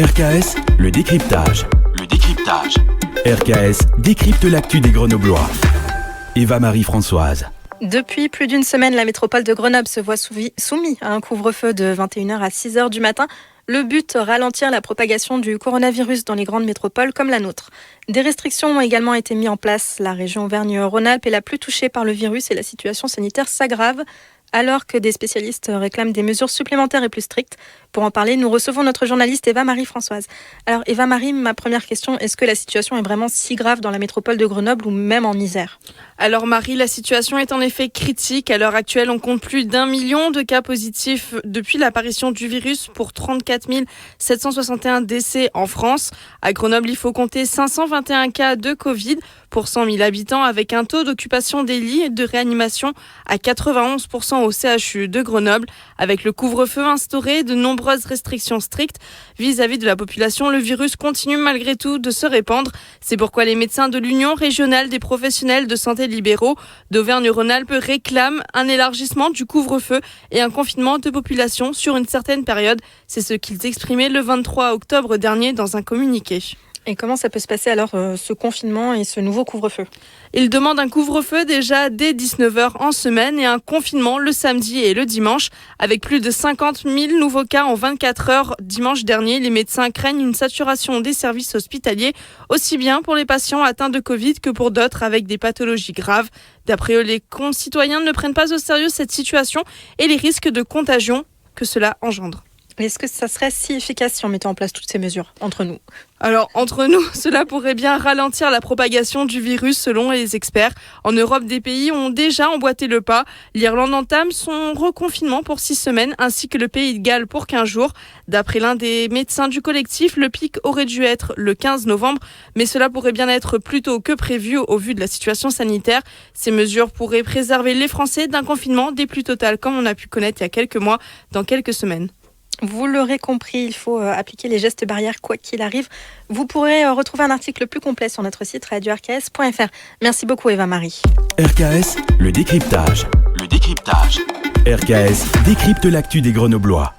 RKS, le décryptage. RKS décrypte l'actu des Grenoblois. Eva-Marie Françoise. Depuis plus d'une semaine, la métropole de Grenoble se voit soumise à un couvre-feu de 21h à 6h du matin. Le but, ralentir la propagation du coronavirus dans les grandes métropoles comme la nôtre. Des restrictions ont également été mises en place. La région Auvergne-Rhône-Alpes est la plus touchée par le virus et la situation sanitaire s'aggrave, alors que des spécialistes réclament des mesures supplémentaires et plus strictes. Pour en parler, nous recevons notre journaliste Eva-Marie Françoise. Alors Eva-Marie, ma première question, est-ce que la situation est vraiment si grave dans la métropole de Grenoble ou même en Isère ? Alors Marie, la situation est en effet critique. À l'heure actuelle, on compte plus d'1 million de cas positifs depuis l'apparition du virus pour 34 761 décès en France. À Grenoble, il faut compter 521 cas de Covid pour 100 000 habitants avec un taux d'occupation des lits de réanimation à 91% au CHU de Grenoble. Avec le couvre-feu instauré, de nombreuses restrictions strictes vis-à-vis de la population, le virus continue malgré tout de se répandre. C'est pourquoi les médecins de l'Union régionale des professionnels de santé libéraux d'Auvergne-Rhône-Alpes réclament un élargissement du couvre-feu et un confinement de population sur une certaine période. C'est ce qu'ils exprimaient le 23 octobre dernier dans un communiqué. Et comment ça peut se passer alors, ce confinement et ce nouveau couvre-feu ? Ils demandent un couvre-feu déjà dès 19h en semaine et un confinement le samedi et le dimanche. Avec plus de 50 000 nouveaux cas en 24 heures dimanche dernier, les médecins craignent une saturation des services hospitaliers, aussi bien pour les patients atteints de Covid que pour d'autres avec des pathologies graves. D'après eux, les concitoyens ne prennent pas au sérieux cette situation et les risques de contagion que cela engendre. Est-ce que ça serait si efficace si on mettait en place toutes ces mesures entre nous ? Alors, entre nous, cela pourrait bien ralentir la propagation du virus selon les experts. En Europe, des pays ont déjà emboîté le pas. L'Irlande entame son reconfinement pour 6 semaines ainsi que le Pays de Galles pour 15 jours. D'après l'un des médecins du collectif, le pic aurait dû être le 15 novembre, mais cela pourrait bien être plus tôt que prévu au vu de la situation sanitaire. Ces mesures pourraient préserver les Français d'un confinement des plus total comme on a pu connaître il y a quelques mois, dans quelques semaines. Vous l'aurez compris, il faut appliquer les gestes barrières quoi qu'il arrive. Vous pourrez retrouver un article plus complet sur notre site radio-rks.fr. Merci beaucoup Eva-Marie. RKS, le décryptage. RKS décrypte l'actu des Grenoblois.